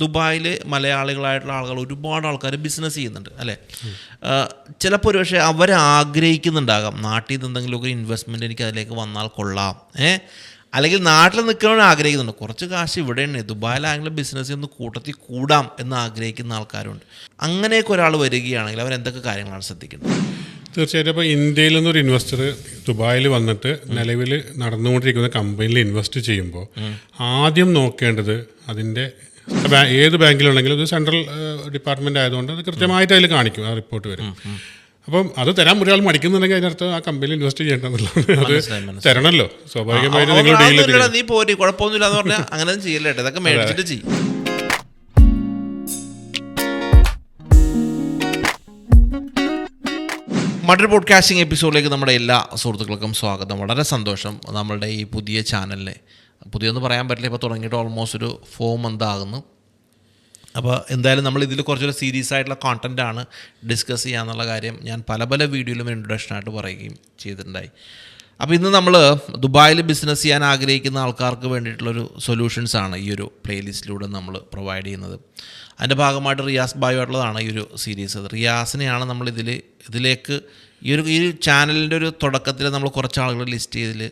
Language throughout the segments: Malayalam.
ദുബായിൽ മലയാളികളായിട്ടുള്ള ആളുകൾ ഒരുപാട് ആൾക്കാർ ബിസിനസ് ചെയ്യുന്നുണ്ട് അല്ലേ. ചിലപ്പോൾ ഒരു പക്ഷേ അവർ ആഗ്രഹിക്കുന്നുണ്ടാകാം നാട്ടിൽ നിന്ന് എന്തെങ്കിലുമൊക്കെ ഇൻവെസ്റ്റ്മെൻറ്റ് എനിക്ക് അതിലേക്ക് വന്നാൽ കൊള്ളാം, അല്ലെങ്കിൽ നാട്ടിൽ നിൽക്കണമെന്ന് ആഗ്രഹിക്കുന്നുണ്ട്. കുറച്ച് കാശ് ഇവിടെയാണ് ദുബായിലാണെങ്കിലും ബിസിനസ് ഒന്ന് കൂട്ടത്തിൽ കൂടാം എന്ന് ആഗ്രഹിക്കുന്ന ആൾക്കാരുണ്ട്. അങ്ങനെയൊക്കെ ഒരാൾ വരികയാണെങ്കിൽ അവർ എന്തൊക്കെ കാര്യങ്ങളാണ് ശ്രദ്ധിക്കുന്നത്? തീർച്ചയായിട്ടും. അപ്പോൾ ഇന്ത്യയിൽ നിന്നൊരു ഇൻവെസ്റ്റർ ദുബായിൽ വന്നിട്ട് നിലവിൽ നടന്നുകൊണ്ടിരിക്കുന്ന കമ്പനിയിൽ ഇൻവെസ്റ്റ് ചെയ്യുമ്പോൾ ആദ്യം നോക്കേണ്ടത് അതിൻ്റെ ഏത് ബാങ്കിലുണ്ടെങ്കിലും ഇത് സെൻട്രൽ ഡിപ്പാർട്ട്മെൻറ്റ് ആയതുകൊണ്ട് അത് കൃത്യമായിട്ട് അതിൽ കാണിക്കും, ആ റിപ്പോർട്ട് വരും. അപ്പം അത് തരാൻ ഒരാൾ മടിക്കുന്നുണ്ടെങ്കിൽ അതിനർത്ഥം ആ കമ്പനിയിൽ ഇൻവെസ്റ്റ് ചെയ്യേണ്ടതെന്നുള്ളത് അത് തരണമല്ലോ. സ്വാഭാവികമായിട്ട് നിങ്ങൾ ഡീൽ നീ പോരി കുഴപ്പമൊന്നുമില്ല എന്ന് പറഞ്ഞാൽ അങ്ങനെ ചെയ്യല്ലേ, ഇതൊക്കെ മേടിച്ചിട്ട് ചെയ്യും. മറ്റൊരു പോഡ്കാസ്റ്റിംഗ് എപ്പിസോഡിലേക്ക് നമ്മുടെ എല്ലാ സുഹൃത്തുക്കൾക്കും സ്വാഗതം. വളരെ സന്തോഷം നമ്മളുടെ ഈ പുതിയ ചാനലിനെ, പുതിയെന്ന് പറയാൻ പറ്റില്ല, ഇപ്പോൾ തുടങ്ങിയിട്ട് ഓൾമോസ്റ്റ് ഒരു 4 month ആകുന്നു. അപ്പോൾ എന്തായാലും നമ്മൾ ഇതിൽ കുറച്ചൊരു സീരിയസ് ആയിട്ടുള്ള കോണ്ടൻറ്റാണ് ഡിസ്കസ് ചെയ്യാന്നുള്ള കാര്യം ഞാൻ പല വീഡിയോയിലും ഇൻട്രൊഡക്ഷനായിട്ട് പറയുകയും ചെയ്തിട്ടുണ്ടായി. അപ്പോൾ ഇന്ന് നമ്മൾ ദുബായിൽ ബിസിനസ് ചെയ്യാൻ ആഗ്രഹിക്കുന്ന ആൾക്കാർക്ക് വേണ്ടിയിട്ടുള്ളൊരു സൊല്യൂഷൻസാണ് ഈ ഒരു പ്ലേലിസ്റ്റിലൂടെ നമ്മൾ പ്രൊവൈഡ് ചെയ്യുന്നത്. അതിൻ്റെ ഭാഗമായിട്ട് റിയാസ് ബായുമായിട്ടുള്ളതാണ് ഈ ഒരു സീരീസ്. റിയാസിനെയാണ് നമ്മൾ ഇതിലേക്ക് ഈ ചാനലിൻ്റെ ഒരു തുടക്കത്തിൽ നമ്മൾ കുറച്ച് ആളുകൾ ലിസ്റ്റ് ചെയ്തതിൽ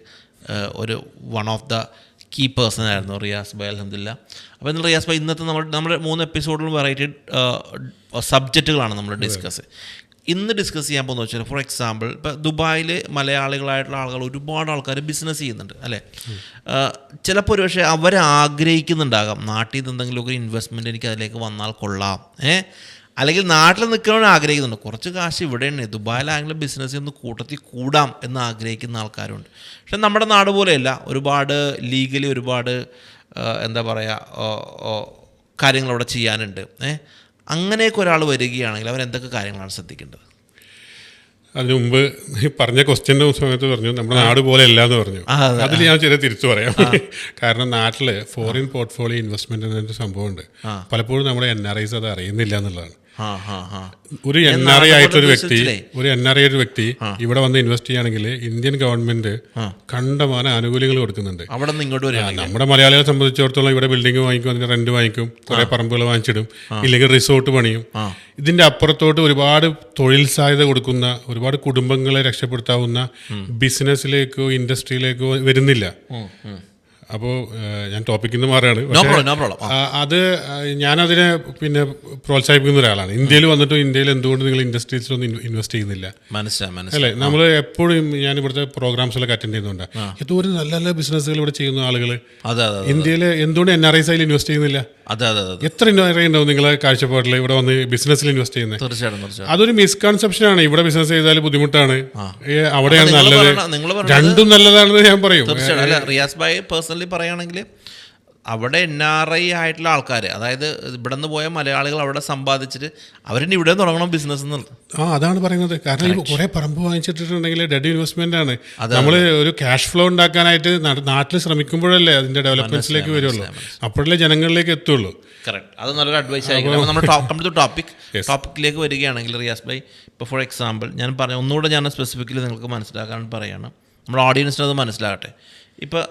ഒരു one of the key person ആയിരുന്നു റിയാസ് ബായ്, അൽഹംദുലില്ലാ. അപ്പോൾ ഇന്ന് റിയാസ് ബായ് ഇന്നത്തെ നമ്മുടെ 3 എപ്പിസോഡിലും വെറൈറ്റി സബ്ജക്റ്റുകളാണ് നമ്മൾ ഇന്ന് ഡിസ്കസ് ചെയ്യാൻ പോകുന്നത് വെച്ചാൽ, ഫോർ എക്സാമ്പിൾ ഇപ്പോൾ ദുബായിൽ മലയാളികളായിട്ടുള്ള ആളുകൾ ഒരുപാട് ആൾക്കാർ ബിസിനസ് ചെയ്യുന്നുണ്ട് അല്ലേ. ചിലപ്പോൾ ഒരു പക്ഷേ അവർ ആഗ്രഹിക്കുന്നുണ്ടാകാം നാട്ടിൽ നിന്ന് എന്തെങ്കിലുമൊക്കെ ഇൻവെസ്റ്റ്മെൻറ്റ് എനിക്ക് അതിലേക്ക് വന്നാൽ കൊള്ളാം, അല്ലെങ്കിൽ നാട്ടിൽ നിൽക്കണമെന്ന് ആഗ്രഹിക്കുന്നുണ്ട്. കുറച്ച് കാശ് ഇവിടെയാണ് ദുബായിലാണെങ്കിലും ബിസിനസ് ഒന്ന് കൂട്ടത്തിൽ കൂടാം എന്ന് ആഗ്രഹിക്കുന്ന ആൾക്കാരുണ്ട്. പക്ഷെ നമ്മുടെ നാട് പോലെയല്ല, ഒരുപാട് ലീഗലി ഒരുപാട് എന്താ പറയുക കാര്യങ്ങളവിടെ ചെയ്യാനുണ്ട്. അങ്ങനെയൊക്കെ ഒരാൾ വരികയാണെങ്കിൽ അവർ എന്തൊക്കെ കാര്യങ്ങളാണ് ശ്രദ്ധിക്കേണ്ടത്? അതിനു മുമ്പ് പറഞ്ഞ ക്വസ്റ്റ്യൻ്റെ സമയത്ത് പറഞ്ഞു നമ്മുടെ നാട് പോലെ അല്ല എന്ന് പറഞ്ഞു. അതിൽ ഞാൻ ചെറിയ തിരിച്ചു പറയാം. കാരണം നാട്ടിൽ ഫോറിൻ പോർട്ട്ഫോളിയോ ഇൻവെസ്റ്റ്മെന്റ് എന്നൊരു സംഭവമുണ്ട്. പലപ്പോഴും നമ്മുടെ NRIs അത് അറിയുന്നില്ല എന്നുള്ളതാണ്. ഒരു NRI ആയിട്ടൊരു വ്യക്തി ഇവിടെ വന്ന് ഇൻവെസ്റ്റ് ചെയ്യുകയാണെങ്കിൽ ഇന്ത്യൻ ഗവൺമെന്റ് കണ്ടമാന ആനുകൂല്യങ്ങൾ കൊടുക്കുന്നുണ്ട്. നമ്മുടെ മലയാളികളെ സംബന്ധിച്ചിടത്തോളം ഇവിടെ ബിൽഡിംഗ് വാങ്ങിക്കും, അതിന്റെ റെന്റ് വാങ്ങിക്കും, കുറെ പറമ്പുകൾ വാങ്ങിച്ചിടും, ഇല്ലെങ്കിൽ റിസോർട്ട് പണിയും. ഇതിന്റെ അപ്പുറത്തോട്ട് ഒരുപാട് തൊഴിൽ സാധ്യത കൊടുക്കുന്ന, ഒരുപാട് കുടുംബങ്ങളെ രക്ഷപ്പെടുത്താവുന്ന ബിസിനസ്സിലേക്കോ ഇൻഡസ്ട്രിയിലേക്കോ വരുന്നില്ല. അപ്പോൾ ഞാൻ ടോപ്പിക്കിൽ നിന്ന് മാറുകയാണ്. അത് ഞാനതിനെ പ്രോത്സാഹിപ്പിക്കുന്ന ഒരാളാണ്. ഇന്ത്യയിൽ വന്നിട്ട് ഇന്ത്യയിൽ എന്തുകൊണ്ട് നിങ്ങൾ ഇൻഡസ്ട്രീസിലൊന്നും ഇൻവെസ്റ്റ് ചെയ്യുന്നില്ല അല്ലേ? നമ്മൾ എപ്പോഴും ഞാൻ ഇവിടുത്തെ പ്രോഗ്രാംസിലൊക്കെ അറ്റൻഡ് ചെയ്യുന്നുണ്ട്. എന്തോരം നല്ല നല്ല ബിസിനസ്സുകൾ ഇവിടെ ചെയ്യുന്ന ആളുകൾ ഇന്ത്യയിൽ എന്തുകൊണ്ട് NRIs അതിൽ ഇൻവെസ്റ്റ് ചെയ്യുന്നില്ല? എത്ര NRI ഉണ്ടാവും നിങ്ങളെ കാഴ്ചപ്പാടിൽ ഇവിടെ വന്ന് ബിസിനസ്സിൽ ഇൻവെസ്റ്റ് ചെയ്യുന്നത്? അതൊരു മിസ്കൺസെപ്ഷനാണ്. ഇവിടെ ബിസിനസ് ചെയ്താൽ ബുദ്ധിമുട്ടാണ്, അവിടെയാണ് നല്ലത്. രണ്ടും നല്ലതാണെന്ന് ഞാൻ പറയും. റിയാസ് ഭായ് പേഴ്സണലി പറയുകയാണെങ്കിൽ അവിടെ NRI ആയിട്ടുള്ള ആൾക്കാർ, അതായത് ഇവിടെ നിന്ന് പോയ മലയാളികൾ അവിടെ സമ്പാദിച്ചിട്ട് അവരിന് ഇവിടെ തുടങ്ങണം ബിസിനസ് എന്നുള്ളത്. അതാണ് പറയുന്നത്. കാരണം കുറെ പറമ്പ് വാങ്ങിച്ചിട്ടുണ്ടെങ്കിൽ ഡെഡ് ഇൻവെസ്റ്റ്മെന്റ് ആണ്. നമ്മൾ ഒരു ക്യാഷ് ഫ്ലോ ഉണ്ടാക്കാനായിട്ട് നാട്ടിൽ ശ്രമിക്കുമ്പോഴല്ലേ അതിന്റെ ഡെവലപ്മെന്റ്സിലേക്ക് വരുള്ളൂ, അപ്പോഴല്ലേ ജനങ്ങളിലേക്ക് എത്തുള്ളൂ. കറക്റ്റ്, അത് നല്ലൊരു അഡ്വൈസ് ആയിരിക്കും. നമ്മൾ ടോപ്പിക്കിലേക്ക് വരികയാണെങ്കിൽ റിയാസ് ഭായ്, ഇപ്പോൾ ഫോർ എക്സാമ്പിൾ ഞാൻ ഒന്നുകൂടെ ഞാൻ സ്പെസിഫിക്കലി നിങ്ങൾക്ക് മനസ്സിലാക്കാൻ പറയുകയാണ്, നമ്മുടെ ഓഡിയൻസിന് അത് മനസ്സിലാകട്ടെ. ഇപ്പോൾ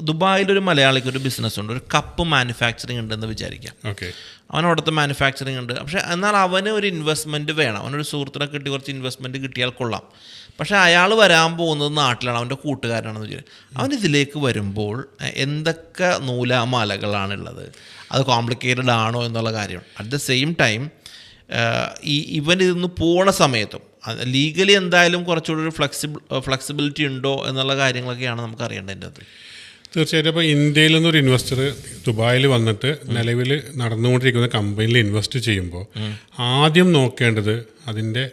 ദുബായിലൊരു മലയാളിക്ക് ഒരു ബിസിനസ് ഉണ്ട്, ഒരു കപ്പ് മാനുഫാക്ചറിങ് ഉണ്ടെന്ന് വിചാരിക്കാം. അവനവിടുത്തെ മാനുഫാക്ചറിങ് ഉണ്ട്. പക്ഷേ എന്നാൽ അവന് ഒരു ഇൻവെസ്റ്റ്മെൻറ്റ് വേണം, അവനൊരു സുഹൃത്തിനെ കിട്ടി കുറച്ച് ഇൻവെസ്റ്റ്മെൻറ്റ് കിട്ടിയാൽ കൊള്ളാം. പക്ഷേ അയാൾ വരാൻ പോകുന്നത് നാട്ടിലാണ്, അവൻ്റെ കൂട്ടുകാരനാണെന്ന് വിചാരിക്കും. അവൻ ഇതിലേക്ക് വരുമ്പോൾ എന്തൊക്കെ നൂലാമാലകളാണുള്ളത്, അത് കോംപ്ലിക്കേറ്റഡ് ആണോ എന്നുള്ള കാര്യമാണ്. അറ്റ് ദ സെയിം ടൈം ഇവൻ ഇതിന്ന് പോണ സമയത്തും ലീഗലി എന്തായാലും കുറച്ചുകൂടി ഒരു ഫ്ലെക്സിബിലിറ്റി ഉണ്ടോ എന്നുള്ള കാര്യങ്ങളൊക്കെയാണ് നമുക്ക് അറിയേണ്ടത്. തീർച്ചയായിട്ടും. അപ്പോൾ ഇന്ത്യയിൽ നിന്നൊരു ഇൻവെസ്റ്റർ ദുബായിൽ വന്നിട്ട് നിലവിൽ നടന്നുകൊണ്ടിരിക്കുന്ന കമ്പനിയിൽ ഇൻവെസ്റ്റ് ചെയ്യുമ്പോൾ ആദ്യം നോക്കേണ്ടത് അതിൻ്റെ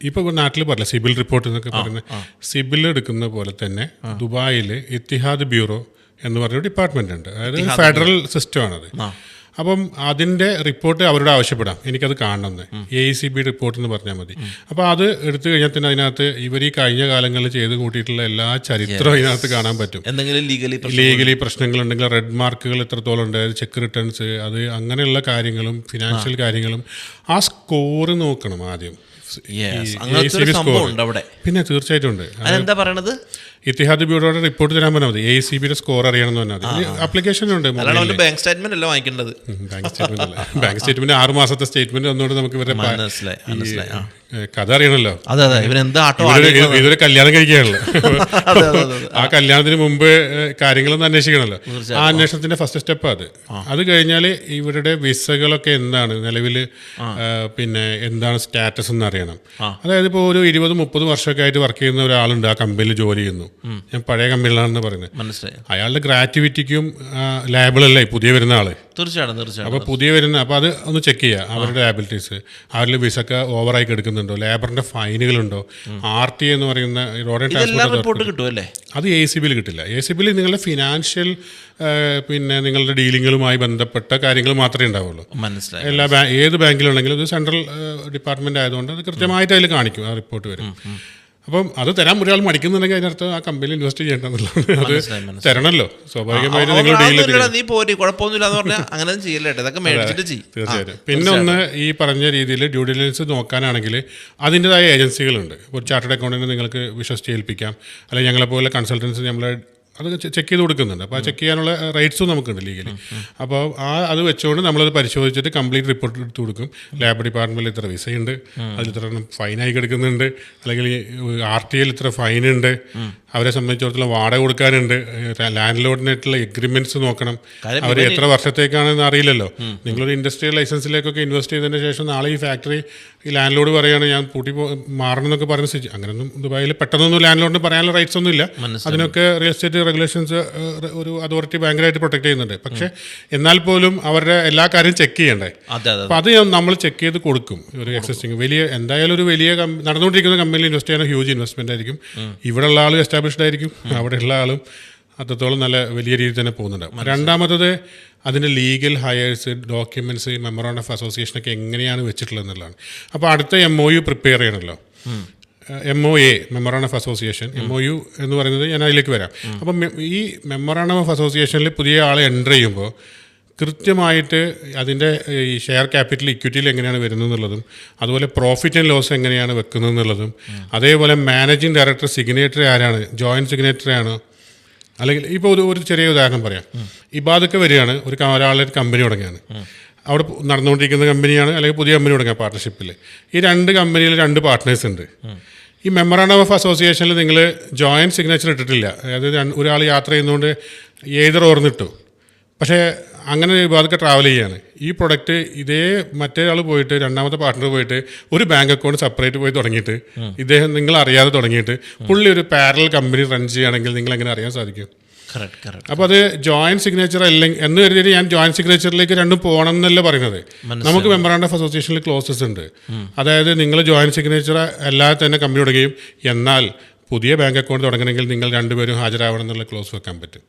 ഇപ്പോൾ നാട്ടിൽ പറയില്ല സിബിൽ റിപ്പോർട്ട് എന്നൊക്കെ പറയുന്നത്, സിബിൽ എടുക്കുന്ന പോലെ തന്നെ ദുബായിൽ ഇത്തിഹാദ് ബ്യൂറോ എന്ന് പറഞ്ഞൊരു ഡിപ്പാർട്ട്മെൻ്റ് ഉണ്ട്. അതായത് ഫെഡറൽ സിസ്റ്റമാണത്. അപ്പം അതിൻ്റെ റിപ്പോർട്ട് അവരോട് ആവശ്യപ്പെടാം, എനിക്കത് കാണണമെന്ന്. AECB റിപ്പോർട്ട് എന്ന് പറഞ്ഞാൽ മതി. അപ്പോൾ അത് എടുത്തു കഴിഞ്ഞാൽ തന്നെ അതിനകത്ത് ഇവർ ഈ കഴിഞ്ഞ കാലങ്ങളിൽ ചെയ്ത് കൂട്ടിയിട്ടുള്ള എല്ലാ ചരിത്രവും അതിനകത്ത് കാണാൻ പറ്റും. എന്തെങ്കിലും ലീഗലി പ്രശ്നങ്ങളുണ്ടെങ്കിൽ റെഡ് മാർക്കുകൾ എത്രത്തോളം ഉണ്ട്, ചെക്ക് റിട്ടേൺസ്, അത് അങ്ങനെയുള്ള കാര്യങ്ങളും ഫിനാൻഷ്യൽ കാര്യങ്ങളും ആ സ്കോർ നോക്കണം ആദ്യം. പിന്നെ തീർച്ചയായിട്ടും ഉണ്ട്. എന്താ പറയണത്, ഇത്തിഹാദ് ബ്യൂറോയുടെ റിപ്പോർട്ട് തരാൻ പറഞ്ഞാൽ മതി. ACBയുടെ സ്കോർ അറിയണമെന്ന് പറഞ്ഞാൽ മതി. ആപ്ലിക്കേഷനുണ്ട്. ബാങ്ക് സ്റ്റേറ്റ്മെന്റ് അല്ല വാങ്ങിക്കേണ്ടത്. ബാങ്ക് സ്റ്റേറ്റ്മെന്റ് 6 മാസത്തെ സ്റ്റേറ്റ്മെന്റ് ഒന്നുകൊണ്ട് നമുക്ക് ഇവരുടെ കഥ അറിയണല്ലോ. ഇതൊരു കല്യാണം കഴിക്കുകയാണല്ലോ. ആ കല്യാണത്തിന് മുമ്പ് കാര്യങ്ങളൊന്നും അന്വേഷിക്കണമല്ലോ. ആ അന്വേഷണത്തിന്റെ ഫസ്റ്റ് സ്റ്റെപ്പ് അത് കഴിഞ്ഞാൽ ഇവരുടെ വിസകളൊക്കെ എന്താണ് നിലവിൽ, പിന്നെ എന്താണ് സ്റ്റാറ്റസ് എന്ന് അറിയണം. അതായത് ഇപ്പോൾ ഒരു 20-30 വർഷമൊക്കെ ആയിട്ട് വർക്ക് ചെയ്യുന്ന ഒരാളുണ്ട്, ആ കമ്പനിയിൽ ജോലി ചെയ്യുന്നു. ഞാൻ പഴയ കമ്പനിയിലാണെന്ന് പറയുന്നത്. അയാളുടെ ഗ്രാറ്റുവിറ്റിക്കും ലയബിളല്ലേ പുതിയ വരുന്ന ആള്. തീർച്ചയായിട്ടും. അപ്പോൾ പുതിയ വരുന്ന അപ്പോൾ അത് ഒന്ന് ചെക്ക് ചെയ്യുക, അവരുടെ ലാബിലിറ്റീസ്, അവരിൽ വിസക്ക് ഓവറായി എടുക്കുന്നുണ്ടോ, ലേബറിന്റെ ഫൈനുകളുണ്ടോ, RTA എന്ന് പറയുന്ന റോഡ് ആൻഡ് ട്രാൻസ്പോർട്ട് അത് ACBയിൽ കിട്ടില്ല. ACBയിൽ നിങ്ങളുടെ ഫിനാൻഷ്യൽ പിന്നെ നിങ്ങളുടെ ഡീലിങ്ങുകളുമായി ബന്ധപ്പെട്ട കാര്യങ്ങൾ മാത്രമേ ഉണ്ടാവുള്ളൂ. ഏത് ബാങ്കിലുണ്ടെങ്കിലും ഇത് സെൻട്രൽ ഡിപ്പാർട്ട്മെന്റ് ആയതുകൊണ്ട് അത് കൃത്യമായിട്ട് അതിൽ കാണിക്കും, ആ റിപ്പോർട്ട് വരും. അപ്പം അത് തരാൻ ഒരാൾ മടിക്കുന്നുണ്ടെങ്കിൽ അതിനർത്ഥം ആ കമ്പനിയിൽ ഇൻവെസ്റ്റ് ചെയ്യേണ്ടതെന്നുള്ളത്. അത് തരണമല്ലോ സ്വാഭാവികമായിട്ട്. തീർച്ചയായിട്ടും. പിന്നെ ഒന്ന്, ഈ പറഞ്ഞ രീതിയിൽ ഡ്യൂ ഡിലിജൻസ് നോക്കാനാണെങ്കിൽ അതിൻ്റെതായ ഏജൻസികളുണ്ട്. ഒരു ചാർട്ടേഡ് അക്കൗണ്ടിനെ നിങ്ങൾക്ക് വിശ്വസിച്ച് ഏൽപ്പിക്കാം, അല്ലെങ്കിൽ ഞങ്ങളെപ്പോലെ കൺസൾട്ടൻസ് നമ്മളെ അത് ചെക്ക് ചെയ്ത് കൊടുക്കുന്നുണ്ട്. അപ്പോൾ ആ ചെക്ക് ചെയ്യാനുള്ള റൈറ്റ്സും നമുക്കുണ്ട് ലീഗലി. അപ്പോൾ അത് വെച്ചുകൊണ്ട് നമ്മളത് പരിശോധിച്ചിട്ട് കംപ്ലീറ്റ് റിപ്പോർട്ട് എടുത്ത് കൊടുക്കും. ലേബർ ഡിപ്പാർട്ട്മെൻറ്റിൽ ഇത്ര വിസയുണ്ട്, അതിൽ ഇത്ര ഫൈനായി കിടക്കുന്നുണ്ട്, അല്ലെങ്കിൽ RTAയിൽ ഇത്ര ഫൈനുണ്ട്, അവരെ സംബന്ധിച്ചിടത്തോളം വാടക കൊടുക്കാനുണ്ട്, ലാൻഡ് ലോഡിനായിട്ടുള്ള എഗ്രിമെന്റ്സ് നോക്കണം. അവർ എത്ര വർഷത്തേക്കാണെന്ന് അറിയില്ലല്ലോ. നിങ്ങളൊരു ഇൻഡസ്ട്രിയൽ ലൈസൻസിലേക്കൊക്കെ ഇൻവെസ്റ്റ് ചെയ്തതിന് ശേഷം നാളെ ഈ ഫാക്ടറി ഈ ലാൻഡ് ലോഡ് പറയുകയാണ് ഞാൻ പൂട്ടി മാറണം എന്നൊക്കെ പറയുന്ന സ്ഥിതി, അങ്ങനെയൊന്നും ദുബായിൽ പെട്ടെന്നൊന്നും ലാൻഡ് ലോഡിന് പറയാനുള്ള റൈറ്റ്സ് ഒന്നും ഇല്ല. അതിനൊക്കെ റിയൽ എസ്റ്റേറ്റ് റെഗുലേഷൻസ് ഒരു അതോറിറ്റി ഭയങ്കരമായിട്ട് പ്രൊട്ടക്ട് ചെയ്യുന്നുണ്ട്. പക്ഷേ എന്നാൽ പോലും അവരുടെ എല്ലാ കാര്യവും ചെക്ക് ചെയ്യണ്ടേ. അപ്പോൾ അത് നമ്മൾ ചെക്ക് ചെയ്ത് കൊടുക്കും. ഒരു എക്സിസ്റ്റിംഗ് വലിയ എന്തായാലും ഒരു വലിയ നടന്നുകൊണ്ടിരിക്കുന്ന കമ്പനിയിൽ ഇൻവെസ്റ്റ് ചെയ്യാൻ ഹ്യൂജ് ഇൻവെസ്റ്റ്മെന്റ് ആയിരിക്കും. ഇവിടെയുള്ള ആൾ എസ്റ്റാബ്ലിഷ്ഡ് ആയിരിക്കും, അവിടെയുള്ള ആളും അത്രത്തോളം നല്ല വലിയ രീതിയിൽ തന്നെ പോകുന്നുണ്ട്. രണ്ടാമത്തത് അതിൻ്റെ legal heirs, documents, memorandum of അസോസിയേഷനൊക്കെ എങ്ങനെയാണ് വെച്ചിട്ടുള്ളത് എന്നുള്ളതാണ്. അപ്പോൾ അടുത്ത MOU പ്രിപ്പയർ ചെയ്യണമല്ലോ. MOA memorandum of association, MOU എന്ന് പറയുന്നത് ഞാൻ അതിലേക്ക് വരാം. അപ്പം ഈ മെമ്മോറാണ്ടം ഓഫ് അസോസിയേഷനിൽ പുതിയ ആളെ എൻ്റർ ചെയ്യുമ്പോൾ കൃത്യമായിട്ട് അതിൻ്റെ ഈ ഷെയർ ക്യാപിറ്റൽ ഇക്വിറ്റിയിൽ എങ്ങനെയാണ് വരുന്നത് എന്നുള്ളതും, അതുപോലെ പ്രോഫിറ്റ് ആൻഡ് ലോസ് എങ്ങനെയാണ് വെക്കുന്നത് എന്നുള്ളതും, അതേപോലെ മാനേജിങ് ഡയറക്ടർ സിഗ്നേറ്ററി ആരാണ്, ജോയിൻറ്റ് സിഗ്നേറ്ററി ആണോ, അല്ലെങ്കിൽ ഇപ്പോൾ ഒരു ചെറിയ ഉദാഹരണം പറയാം. ഇബാദൊക്കെ വരികയാണ്, ഒരാളൊരു കമ്പനി തുടങ്ങിയാണ്, അവിടെ നടന്നുകൊണ്ടിരിക്കുന്ന കമ്പനിയാണ്, അല്ലെങ്കിൽ പുതിയ കമ്പനി തുടങ്ങിയ പാർട്ട്ണർഷിപ്പിൽ. ഈ 2 കമ്പനിയിൽ 2 പാർട്ട്നേഴ്സ് ഉണ്ട്. ഈ മെമ്മോറാണ്ടം ഓഫ് അസോസിയേഷനിൽ നിങ്ങൾ ജോയിൻറ്റ് സിഗ്നേച്ചർ ഇട്ടിട്ടില്ല. അതായത് ഒരാൾ യാത്ര ചെയ്യുന്നതുകൊണ്ട് ഏതൊരു ഓർന്നിട്ടു, പക്ഷേ അങ്ങനെ അതൊക്കെ ട്രാവൽ ചെയ്യാണ്. ഈ പ്രൊഡക്റ്റ് ഇതേ മറ്റേ ആൾ പോയിട്ട്, രണ്ടാമത്തെ പാർട്ട്ണർ പോയിട്ട് ഒരു ബാങ്ക് അക്കൗണ്ട് സെപ്പറേറ്റ് പോയി തുടങ്ങിയിട്ട്, ഇദ്ദേഹം നിങ്ങൾ അറിയാതെ തുടങ്ങിയിട്ട് പുള്ളി ഒരു പാരലൽ കമ്പനി റൺ ചെയ്യുകയാണെങ്കിൽ നിങ്ങൾ എങ്ങനെ അറിയാൻ സാധിക്കും? അപ്പോൾ അത് ജോയിന്റ് സിഗ്നേച്ചർ അല്ലെങ്കിൽ എന്ന് കരുതിയിട്ട് ഞാൻ ജോയിന്റ് സിഗ്നേച്ചറിലേക്ക് രണ്ടും പോകണം എന്നല്ല പറയുന്നത്. നമുക്ക് മെമ്മോറാണ്ടം ഓഫ് അസോസിയേഷനിൽ ക്ലോസസ് ഉണ്ട്. അതായത് നിങ്ങൾ ജോയിന്റ് സിഗ്നേച്ചർ അല്ലാതെ തന്നെ കമ്പനി തുടങ്ങുകയും എന്നാൽ പുതിയ ബാങ്ക് അക്കൗണ്ട് തുടങ്ങണമെങ്കിൽ നിങ്ങൾ രണ്ടുപേരും ഹാജരാവണം എന്നുള്ള ക്ലോസ് വെക്കാൻ പറ്റും.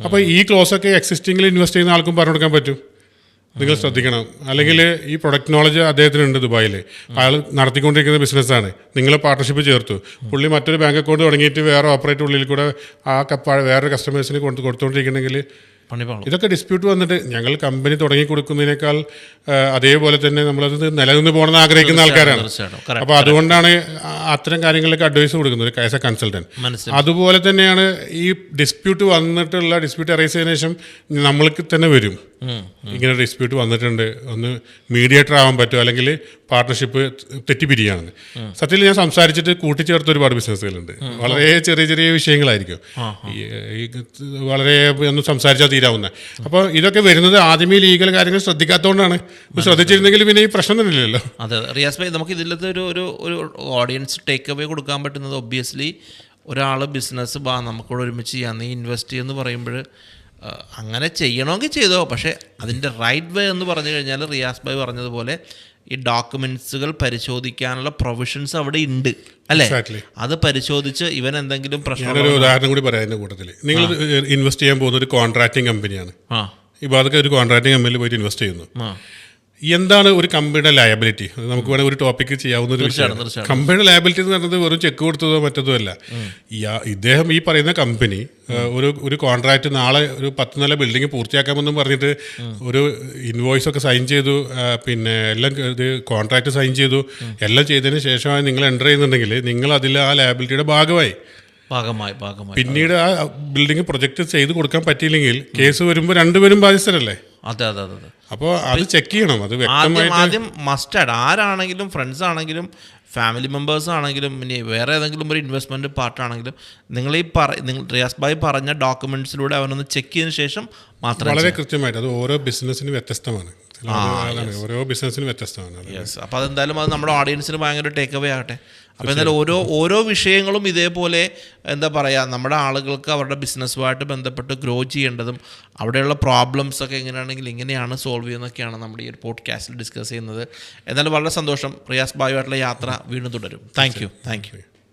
അപ്പോൾ ഈ ക്ലോസൊക്കെ എക്സിസ്റ്റിംഗിൽ ഇൻവെസ്റ്റ് ചെയ്യുന്ന ആൾക്കും പറഞ്ഞു കൊടുക്കാൻ പറ്റും. നിങ്ങൾ ശ്രദ്ധിക്കണം. അല്ലെങ്കിൽ ഈ പ്രൊഡക്റ്റ് നോളജ് അദ്ദേഹത്തിനുണ്ട് ദുബായിൽ, അയാൾ നടത്തിക്കൊണ്ടിരിക്കുന്ന ബിസിനസ്സാണ്, നിങ്ങൾ പാർട്ട്ണർഷിപ്പ് ചേർത്തു, പുള്ളി മറ്റൊരു ബാങ്ക് അക്കൗണ്ട് തുടങ്ങിയിട്ട് വേറെ ഓപ്പറേറ്റ് ഉള്ളിൽ കൂടെ വേറൊരു കസ്റ്റമേഴ്സിന് കൊടുത്തുകൊണ്ടിരിക്കണമെങ്കിൽ ഇതൊക്കെ ഡിസ്പ്യൂട്ട് വന്നിട്ട് ഞങ്ങൾ കമ്പനി തുടങ്ങി കൊടുക്കുന്നതിനേക്കാൾ അതേപോലെ തന്നെ നമ്മളത് നിലനിന്ന് പോകണമെന്ന് ആഗ്രഹിക്കുന്ന ആൾക്കാരാണ്. അപ്പോൾ അതുകൊണ്ടാണ് അത്തരം കാര്യങ്ങളിലേക്ക് അഡ്വൈസ് കൊടുക്കുന്നത് ആസ് എ കൺസൾട്ടൻറ്റ്. അതുപോലെ തന്നെയാണ് ഈ ഡിസ്പ്യൂട്ട് വന്നിട്ടുള്ള ഡിസ്പ്യൂട്ട് അറൈസ് ചെയ്തതിനു ശേഷം നമ്മൾക്ക് തന്നെ വരും, ഇങ്ങനെ ഡിസ്പ്യൂട്ട് വന്നിട്ടുണ്ട്, ഒന്ന് മീഡിയേറ്റർ ആവാൻ പറ്റുമോ, അല്ലെങ്കിൽ പാർട്ട്ണർഷിപ്പ് തെറ്റിപ്പിരിക്കുകയാണെന്ന്. സത്യത്തിൽ ഞാൻ സംസാരിച്ചിട്ട് കൂട്ടിച്ചേർത്ത ഒരുപാട് ബിസിനസ്സുകളുണ്ട്. വളരെ ചെറിയ ചെറിയ വിഷയങ്ങളായിരിക്കും, വളരെ ഒന്നും സംസാരിച്ചാൽ തീരാവുന്ന. അപ്പോൾ ഇതൊക്കെ വരുന്നത് ആദ്യമേ ലീഗൽ കാര്യങ്ങൾ ശ്രദ്ധിക്കാത്തതുകൊണ്ടാണ്. ശ്രദ്ധിച്ചിരുന്നെങ്കിൽ പിന്നെ ഈ പ്രശ്നം തന്നെ ഇല്ലല്ലോ. അതെ, റിയാസ് ഭായി, നമുക്ക് ഇതിലത്തെ ഒരു ഓഡിയൻസ് ടേക്ക് അവേ കൊടുക്കാൻ പറ്റുന്നത് ഒബ്വിയസ്ലി ഒരാൾ ബിസിനസ് നമുക്കൂടെ ഒരുമിച്ച് ചെയ്യാം, നീ ഇൻവെസ്റ്റ് ചെയ്യുമെന്ന് പറയുമ്പോൾ അങ്ങനെ ചെയ്യണമെങ്കിൽ ചെയ്തോ, പക്ഷേ അതിൻ്റെ റൈറ്റ് വേ എന്ന് പറഞ്ഞു കഴിഞ്ഞാൽ റിയാസ് ഭായ് പറഞ്ഞതുപോലെ ഈ ഡോക്യുമെൻറ്റ്സുകൾ പരിശോധിക്കാനുള്ള പ്രൊവിഷൻസ് അവിടെ ഉണ്ട്, അല്ലേ? അത് പരിശോധിച്ച് ഇവൻ എന്തെങ്കിലും പ്രശ്നം. ഞാനൊരു ഉദാഹരണം കൂടി പറയാം അതിൻ്റെ കൂട്ടത്തിൽ. നിങ്ങൾ ഇൻവെസ്റ്റ് ചെയ്യാൻ പോകുന്ന ഒരു കോൺട്രാക്റ്റിംഗ് കമ്പനിയാണ്. ഇപ്പോൾ അതൊക്കെ ഒരു കോൺട്രാക്റ്റിംഗ് കമ്പനിയിൽ പോയിട്ട് ഇൻവെസ്റ്റ് ചെയ്യുന്നു. എന്താണ് ഒരു കമ്പനിയുടെ ലയബിലിറ്റി? നമുക്ക് വേണമെങ്കിൽ ഒരു ടോപ്പിക്ക് ചെയ്യാവുന്ന ഒരു വിഷയമാണ്. കമ്പനിയുടെ ലയബിലിറ്റി എന്ന് പറയുന്നത് വെറും ചെക്ക് കൊടുത്തതോ മറ്റതോ അല്ല. ഇദ്ദേഹം ഈ പറയുന്ന കമ്പനി ഒരു കോൺട്രാക്ട് നാളെ ഒരു 10 നില ബിൽഡിംഗ് പൂർത്തിയാക്കാമെന്നും പറഞ്ഞിട്ട് ഒരു ഇൻവോയ്സ് ഒക്കെ സൈൻ ചെയ്തു, പിന്നെ എല്ലാം ഇത് കോൺട്രാക്ട് സൈൻ ചെയ്തു, എല്ലാം ചെയ്തതിന് ശേഷമായി നിങ്ങൾ എൻ്റർ ചെയ്യുന്നുണ്ടെങ്കിൽ നിങ്ങൾ അതിൽ ആ ലയബിലിറ്റിയുടെ ഭാഗമായി. ഭാഗമായി പിന്നീട് ആ ബിൽഡിംഗ് പ്രൊജക്റ്റ് ചെയ്ത് കൊടുക്കാൻ പറ്റിയില്ലെങ്കിൽ കേസ് വരുമ്പോൾ രണ്ടുപേരും ബാധിച്ചതല്ലേ. അതെ. അപ്പോൾ അത് ചെക്ക് ചെയ്യണം. അത് ആദ്യം മസ്റ്റായിട്ട് ആരാണെങ്കിലും, ഫ്രണ്ട്സ് ആണെങ്കിലും, ഫാമിലി മെമ്പേഴ്സ് ആണെങ്കിലും, ഇനി വേറെ ഏതെങ്കിലും ഒരു ഇൻവെസ്റ്റ്മെൻറ്റ് പാർട്ടാണെങ്കിലും, നിങ്ങൾ റിയാസ് ഭായ് പറഞ്ഞ ഡോക്യുമെൻറ്റ്സിലൂടെ അവനൊന്ന് ചെക്ക് ചെയ്തതിന് ശേഷം മാത്രമേ. വളരെ കൃത്യമായിട്ട് അത് ഓരോ ബിസിനസ്സിനും വ്യത്യസ്തമാണ്. ഓരോ ബിസിനസ്സിനും വ്യത്യസ്തമാണ്. യെസ്. അപ്പോൾ അതെന്തായാലും അത് നമ്മുടെ ഓഡിയൻസിന് ഭയങ്കര ടേക്ക് അവേ ആകട്ടെ. അപ്പോൾ എന്തായാലും ഓരോ വിഷയങ്ങളും ഇതേപോലെ എന്താ പറയുക, നമ്മുടെ ആളുകൾക്ക് അവരുടെ ബിസിനസ്സുമായിട്ട് ബന്ധപ്പെട്ട് ഗ്രോ ചെയ്യേണ്ടതും അവിടെയുള്ള പ്രോബ്ലംസ് ഒക്കെ എങ്ങനെയാണെങ്കിൽ ഇങ്ങനെയാണ് സോൾവ് ചെയ്യുന്നതൊക്കെയാണ് നമ്മുടെ ഈ ഒരു പോഡ്കാസ്റ്റിൽ ഡിസ്കസ് ചെയ്യുന്നത്. എന്നാലും വളരെ സന്തോഷം. റിയാസ് ഭായുമായിട്ടുള്ള യാത്ര വീണ്ടും തുടരും. Thank you.